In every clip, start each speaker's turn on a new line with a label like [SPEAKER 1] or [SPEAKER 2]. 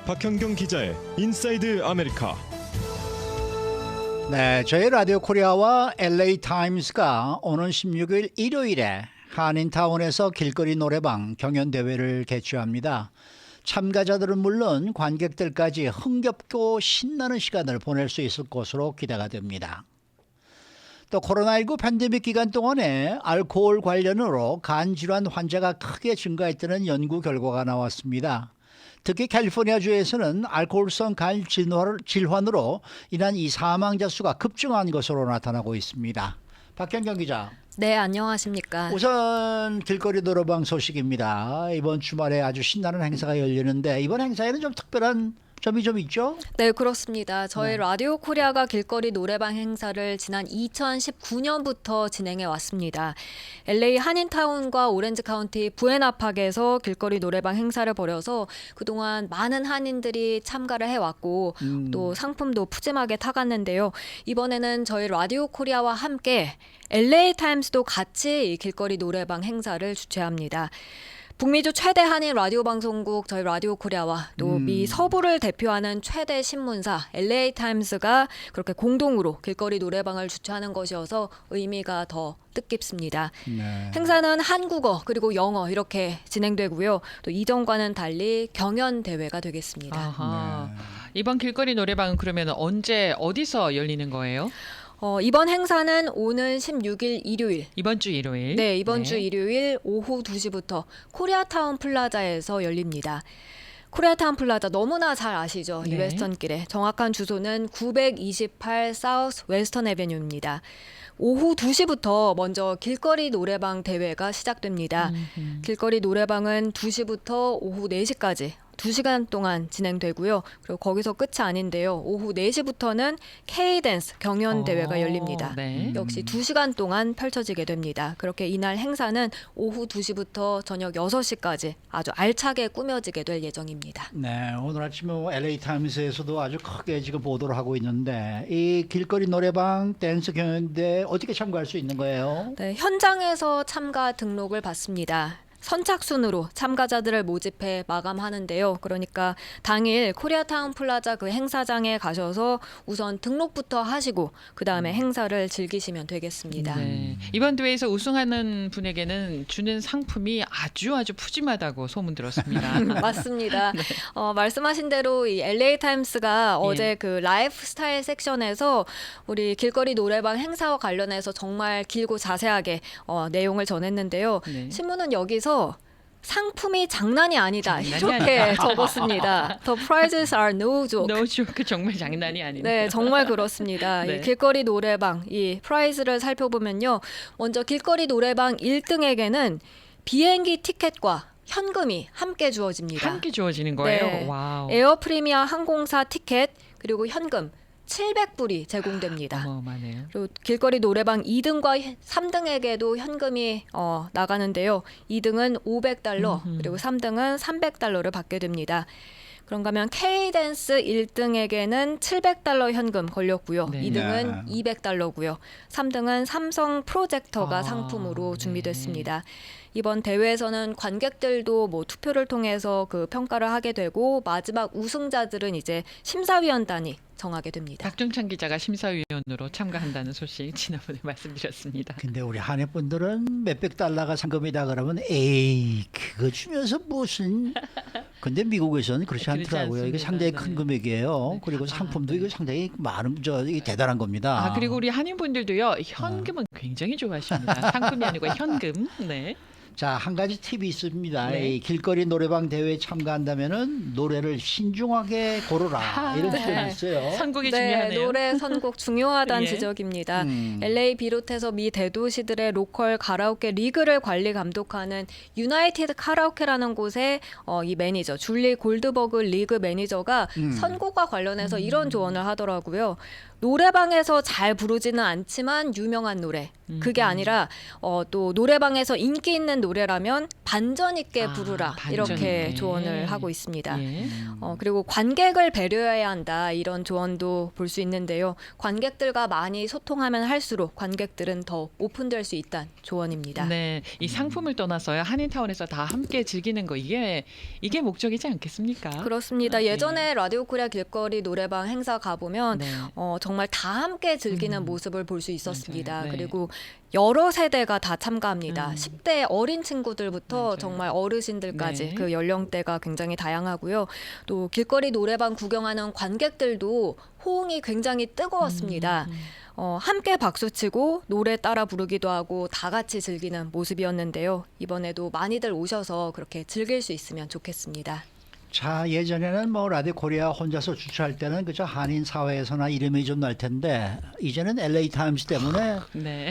[SPEAKER 1] 박현경 기자의 인사이드 아메리카.
[SPEAKER 2] 네, 저희 라디오 코리아와 LA 타임스가 오는 16일 일요일에 한인타운에서 길거리 노래방 경연대회를 개최합니다. 참가자들은 물론 관객들까지 흥겹고 신나는 시간을 보낼 수 있을 것으로 기대가 됩니다. 또 코로나19 팬데믹 기간 동안에 알코올 관련으로 간 질환 환자가 크게 증가했다는 연구 결과가 나왔습니다. 특히 캘리포니아주에서는 알코올성 간 질환으로 인한 이 사망자 수가 급증한 것으로 나타나고 있습니다. 박현경 기자.
[SPEAKER 3] 네, 안녕하십니까.
[SPEAKER 2] 우선 길거리 노래방 소식입니다. 이번 주말에 아주 신나는 행사가 열리는데 이번 행사에는 좀 특별한 점이 좀 있죠?
[SPEAKER 3] 네, 그렇습니다. 저희 라디오 코리아가 길거리 노래방 행사를 지난 2019년부터 진행해 왔습니다. LA 한인타운과 오렌지 카운티 부에나팍에서 길거리 노래방 행사를 벌여서 그동안 많은 한인들이 참가를 해왔고 또 상품도 푸짐하게 타갔는데요. 이번에는 저희 라디오 코리아와 함께 LA 타임스도 같이 이 길거리 노래방 행사를 주최합니다. 북미주 최대 한인 라디오 방송국 저희 라디오 코리아와 또 미 서부를 대표하는 최대 신문사 LA 타임스가 그렇게 공동으로 길거리 노래방을 주최하는 것이어서 의미가 더 뜻깊습니다.
[SPEAKER 2] 네.
[SPEAKER 3] 행사는 한국어 그리고 영어 이렇게 진행되고요. 또 이전과는 달리 경연 대회가 되겠습니다.
[SPEAKER 4] 아하. 이번 길거리 노래방은 그러면 언제 어디서 열리는 거예요?
[SPEAKER 3] 이번 행사는 오는 16일 일요일.
[SPEAKER 4] 이번 주 일요일.
[SPEAKER 3] 네, 이번 주 일요일 오후 2시부터 코리아타운 플라자에서 열립니다. 코리아타운 플라자 너무나 잘 아시죠? 이
[SPEAKER 4] 네.
[SPEAKER 3] 웨스턴길에. 정확한 주소는 928 사우스 웨스턴 애베뉴입니다. 오후 2시부터 먼저 길거리 노래방 대회가 시작됩니다. 길거리 노래방은 2시부터 오후 4시까지 2시간 동안 진행되고요. 그리고 거기서 끝이 아닌데요. 오후 4시부터는 K-댄스 경연 대회가 열립니다.
[SPEAKER 4] 네.
[SPEAKER 3] 역시 2시간 동안 펼쳐지게 됩니다. 그렇게 이날 행사는 오후 2시부터 저녁 6시까지 아주 알차게 꾸며지게 될 예정입니다.
[SPEAKER 2] 네, 오늘 아침에 LA 타임스에서도 아주 크게 지금 보도를 하고 있는데 이 길거리 노래방 댄스 경연대 어떻게 참가할 수 있는 거예요?
[SPEAKER 3] 네, 현장에서 참가 등록을 받습니다. 선착순으로 참가자들을 모집해 마감하는데요. 그러니까 당일 코리아타운 플라자 그 행사장에 가셔서 우선 등록부터 하시고 그 다음에 행사를 즐기시면 되겠습니다.
[SPEAKER 4] 네. 이번 대회에서 우승하는 분에게는 주는 상품이 아주 푸짐하다고 소문 들었습니다.
[SPEAKER 3] 맞습니다. 말씀하신 대로 이 LA 타임스가 어제 그 라이프 스타일 섹션에서 우리 길거리 노래방 행사와 관련해서 정말 길고 자세하게 내용을 전했는데요.
[SPEAKER 4] 네.
[SPEAKER 3] 신문은 여기서 상품이 장난이 아니다
[SPEAKER 4] 장난이
[SPEAKER 3] 이렇게
[SPEAKER 4] 아니다.
[SPEAKER 3] 적었습니다. The prizes are no joke.
[SPEAKER 4] No joke 정말 장난이 아닌데.
[SPEAKER 3] 네, 정말 그렇습니다.
[SPEAKER 4] 네.
[SPEAKER 3] 이 길거리 노래방 이 프라이즈를 살펴보면요. 먼저 길거리 노래방 1등에게는 비행기 티켓과 현금이 함께 주어집니다.
[SPEAKER 4] 함께 주어지는 거예요?
[SPEAKER 3] 네.
[SPEAKER 4] 와우.
[SPEAKER 3] 에어 프리미어 항공사 티켓 그리고 현금 700불이 제공됩니다.
[SPEAKER 4] 어마어마하네요.
[SPEAKER 3] 그리고 길거리 노래방 2등과 3등에게도 현금이 나가는데요. 2등은 500달러 그리고 3등은 300달러를 받게 됩니다. 그런가 하면 K-댄스 1등에게는 700달러 현금 걸렸고요.
[SPEAKER 4] 네.
[SPEAKER 3] 2등은 200달러고요. 3등은 삼성 프로젝터가 상품으로
[SPEAKER 4] 네.
[SPEAKER 3] 준비됐습니다. 이번 대회에서는 관객들도 뭐 투표를 통해서 그 평가를 하게 되고 마지막 우승자들은 이제 심사위원단이 정하게 됩니다.
[SPEAKER 4] 박종찬 기자가 심사위원으로 참가한다는 소식 지난번에 말씀드렸습니다.
[SPEAKER 2] 근데 우리 한인분들은 몇백 달러가 상금이다 그러면 에이 그거 주면서 무슨 근데 미국에서는 그렇지
[SPEAKER 4] 그렇지
[SPEAKER 2] 않더라고요. 이게
[SPEAKER 4] 않습니다.
[SPEAKER 2] 상당히
[SPEAKER 4] 네.
[SPEAKER 2] 큰 금액이에요.
[SPEAKER 4] 네.
[SPEAKER 2] 그리고 상품도 이거 상당히 많은 이게 대단한 겁니다.
[SPEAKER 4] 아 그리고 우리 한인분들도요 현금은 굉장히 좋아하십니다. 상품이 아니고 현금. 네.
[SPEAKER 2] 자, 한 가지 팁이 있습니다.
[SPEAKER 4] 네.
[SPEAKER 2] 이 길거리 노래방 대회에 참가한다면은 노래를 신중하게 고르라 이런 표현이 있어요.
[SPEAKER 4] 선곡이
[SPEAKER 3] 네,
[SPEAKER 4] 중요하네요.
[SPEAKER 3] 노래 선곡 중요하다는
[SPEAKER 4] 예.
[SPEAKER 3] 지적입니다. LA 비롯해서 미 대도시들의 로컬 가라오케 리그를 관리 감독하는 유나이티드 카라오케라는 곳에 이 매니저 줄리 골드버그 리그 매니저가 선곡과 관련해서 이런 조언을 하더라고요. 노래방에서 잘 부르지는 않지만 유명한 노래. 그게 아니라 또 노래방에서 인기 있는 노래라면 반전 있게 부르라
[SPEAKER 4] 반전
[SPEAKER 3] 이렇게
[SPEAKER 4] 있게.
[SPEAKER 3] 조언을 하고 있습니다.
[SPEAKER 4] 예.
[SPEAKER 3] 그리고 관객을 배려해야 한다 이런 조언도 볼 수 있는데요. 관객들과 많이 소통하면 할수록 관객들은 더 오픈될 수 있다는 조언입니다.
[SPEAKER 4] 네, 이 상품을 떠나서요 한인타운에서 다 함께 즐기는 거 이게 목적이지 않겠습니까?
[SPEAKER 3] 그렇습니다.
[SPEAKER 4] 네.
[SPEAKER 3] 예전에 라디오 코리아 길거리 노래방 행사 가보면
[SPEAKER 4] 네.
[SPEAKER 3] 정말 다 함께 즐기는 모습을 볼 수 있었습니다.
[SPEAKER 4] 맞아요. 네.
[SPEAKER 3] 그리고 여러 세대가 다 참가합니다. 10대 어린 친구들부터
[SPEAKER 4] 맞아요.
[SPEAKER 3] 정말 어르신들까지
[SPEAKER 4] 네.
[SPEAKER 3] 그 연령대가 굉장히 다양하고요. 또 길거리 노래방 구경하는 관객들도 호응이 굉장히 뜨거웠습니다. 함께 박수치고 노래 따라 부르기도 하고 다 같이 즐기는 모습이었는데요. 이번에도 많이들 오셔서 그렇게 즐길 수 있으면 좋겠습니다.
[SPEAKER 2] 자, 예전에는 뭐 라디오 코리아 혼자서 주최할 때는 그저 한인 사회에서나 이름이 좀 날 텐데 이제는 LA 타임스 때문에
[SPEAKER 4] 네,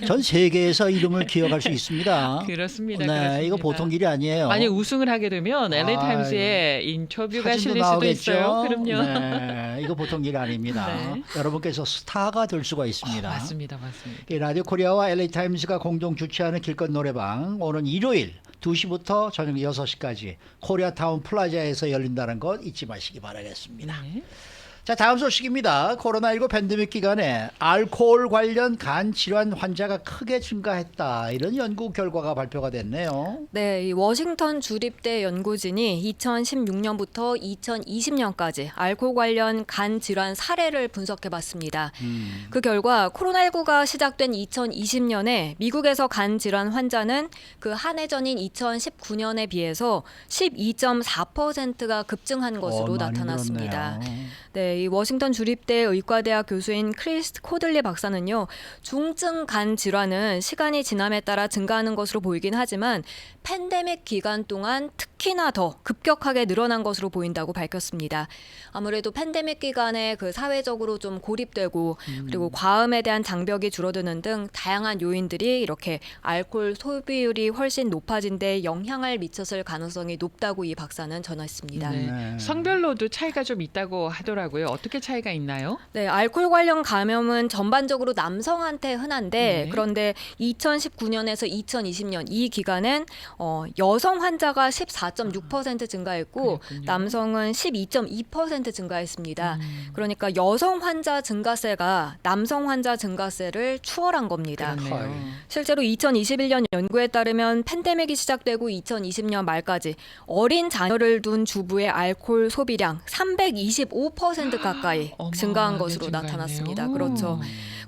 [SPEAKER 2] 전 세계에서 이름을 기억할 수 있습니다.
[SPEAKER 4] 그렇습니다.
[SPEAKER 2] 네,
[SPEAKER 4] 그렇습니다.
[SPEAKER 2] 이거 보통 일이 아니에요.
[SPEAKER 4] 만약 우승을 하게 되면 LA 타임스에 인터뷰가 실릴 수도 있어요. 그럼요.
[SPEAKER 2] 네, 이거 보통 일이 아닙니다.
[SPEAKER 4] 네.
[SPEAKER 2] 여러분께서 스타가 될 수가 있습니다.
[SPEAKER 4] 맞습니다, 맞습니다.
[SPEAKER 2] 이 라디오 코리아와 LA 타임스가 공동 주최하는 길거리 노래방 오는 일요일 2시부터 저녁 6시까지 코리아타운 플라자에서 열린다는 것 잊지 마시기 바라겠습니다.
[SPEAKER 4] 네.
[SPEAKER 2] 자, 다음 소식입니다. 코로나19 팬데믹 기간에 알코올 관련 간 질환 환자가 크게 증가했다. 이런 연구 결과가 발표가 됐네요.
[SPEAKER 3] 네, 이 워싱턴 주립대 연구진이 2016년부터 2020년까지 알코올 관련 간 질환 사례를 분석해 봤습니다. 그 결과 코로나19가 시작된 2020년에 미국에서 간 질환 환자는 그 한 해 전인 2019년에 비해서 12.4%가 급증한 것으로
[SPEAKER 2] 많이
[SPEAKER 3] 나타났습니다.
[SPEAKER 2] 늘었네요.
[SPEAKER 3] 네, 이 워싱턴 주립대 의과대학 교수인 크리스 코들리 박사는요, 중증 간 질환은 시간이 지남에 따라 증가하는 것으로 보이긴 하지만 팬데믹 기간 동안 특히나 더 급격하게 늘어난 것으로 보인다고 밝혔습니다. 아무래도 팬데믹 기간에 그 사회적으로 좀 고립되고 그리고 과음에 대한 장벽이 줄어드는 등 다양한 요인들이 이렇게 알코올 소비율이 훨씬 높아진 데 영향을 미쳤을 가능성이 높다고 이 박사는 전했습니다.
[SPEAKER 4] 네. 성별로도 차이가 좀 있다고 하더라고요. 어떻게 차이가 있나요?
[SPEAKER 3] 네, 알코올 관련 감염은 전반적으로 남성한테 흔한데
[SPEAKER 4] 네.
[SPEAKER 3] 그런데 2019년에서 2020년 이 기간엔 여성 환자가 14.6% 증가했고
[SPEAKER 4] 그랬군요.
[SPEAKER 3] 남성은 12.2% 증가했습니다. 그러니까 여성 환자 증가세가 남성 환자 증가세를 추월한 겁니다.
[SPEAKER 4] 그렇네요.
[SPEAKER 3] 실제로 2021년 연구에 따르면 팬데믹이 시작되고 2020년 말까지 어린 자녀를 둔 주부의 알코올 소비량 325% 가까이 증가한
[SPEAKER 4] 어마어마하게
[SPEAKER 3] 것으로
[SPEAKER 4] 증가했네요.
[SPEAKER 3] 나타났습니다. 그렇죠.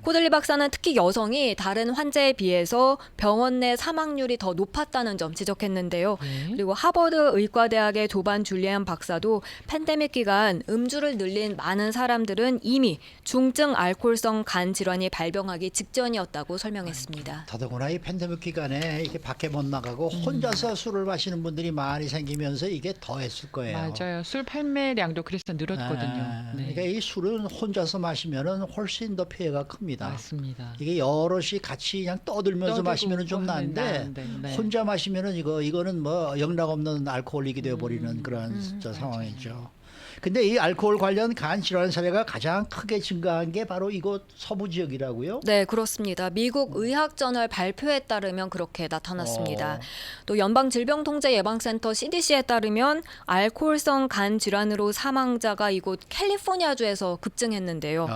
[SPEAKER 3] 코들리 박사는 특히 여성이 다른 환자에 비해서 병원 내 사망률이 더 높았다는 점 지적했는데요.
[SPEAKER 4] 네.
[SPEAKER 3] 그리고 하버드 의과대학의 조반 줄리안 박사도 팬데믹 기간 음주를 늘린 많은 사람들은 이미 중증 알코올성 간 질환이 발병하기 직전이었다고 설명했습니다.
[SPEAKER 2] 더더구나 이 팬데믹 기간에 이렇게 밖에 못 나가고 혼자서 술을 마시는 분들이 많이 생기면서 이게 더했을 거예요.
[SPEAKER 4] 맞아요. 술 판매량도 그래서 늘었거든요. 네.
[SPEAKER 2] 그러니까 이 술은 혼자서 마시면은 훨씬 더 피해가 큽니다.
[SPEAKER 4] 맞습니다.
[SPEAKER 2] 이게 여럿이 같이 그냥 떠들면서
[SPEAKER 4] 떠들고
[SPEAKER 2] 마시면은 좀
[SPEAKER 4] 하면
[SPEAKER 2] 나은데
[SPEAKER 4] 나은데, 네.
[SPEAKER 2] 혼자 마시면은 이거는 뭐 영락 없는 알코올릭이 되어 버리는 그런 진짜 상황이죠. 근데 이 알코올 관련 간 질환 사례가 가장 크게 증가한 게 바로 이곳 서부 지역이라고요?
[SPEAKER 3] 네, 그렇습니다. 미국 의학저널 발표에 따르면 그렇게 나타났습니다. 또 연방질병통제예방센터 CDC에 따르면 알코올성 간 질환으로 사망자가 이곳 캘리포니아주에서 급증했는데요.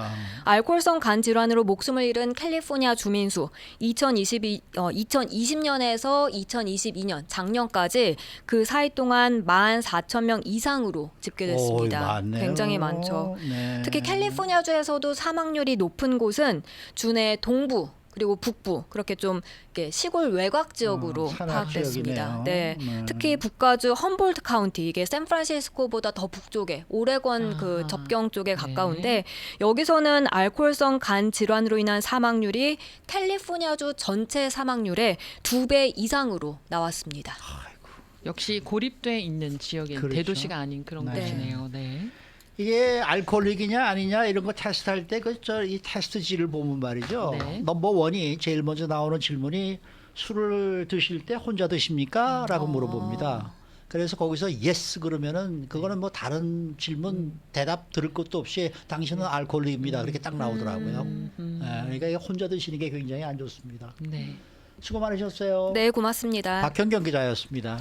[SPEAKER 3] 알코올성 간 질환으로 목숨을 잃은 캘리포니아 주민 수 2020년에서 2022년 작년까지 그 사이 동안 14,000명 이상으로 집계됐습니다.
[SPEAKER 2] 많네요.
[SPEAKER 3] 굉장히 많죠.
[SPEAKER 2] 네.
[SPEAKER 3] 특히 캘리포니아주에서도 사망률이 높은 곳은 주내 동부 그리고 북부 그렇게 좀 이렇게 시골 외곽 지역으로
[SPEAKER 2] 산악
[SPEAKER 3] 파악됐습니다.
[SPEAKER 2] 지역이네요.
[SPEAKER 3] 네. 특히 북가주 험볼트 카운티 이게 샌프란시스코보다 더 북쪽에 오레곤 그 접경 쪽에 가까운데 여기서는 알코올성 간 질환으로 인한 사망률이 캘리포니아주 전체 사망률의 2배 이상으로 나왔습니다.
[SPEAKER 4] 역시 고립돼 있는 지역인
[SPEAKER 2] 그렇죠.
[SPEAKER 4] 대도시가 아닌 그런
[SPEAKER 2] 네.
[SPEAKER 4] 곳이네요. 네.
[SPEAKER 2] 이게 알코올릭이냐 아니냐 이런 거 테스트할 때 이 테스트지를 보면 말이죠.
[SPEAKER 4] 네.
[SPEAKER 2] 넘버 원이 제일 먼저 나오는 질문이 술을 드실 때 혼자 드십니까? 라고 물어봅니다. 그래서 거기서 예스 그러면은 그거는 뭐 다른 질문 대답 들을 것도 없이 당신은 알코올입니다. 그렇게 딱 나오더라고요. 예, 그러니까 혼자 드시는 게 굉장히 안 좋습니다.
[SPEAKER 4] 네.
[SPEAKER 2] 수고 많으셨어요.
[SPEAKER 3] 네, 고맙습니다.
[SPEAKER 2] 박현경 기자였습니다.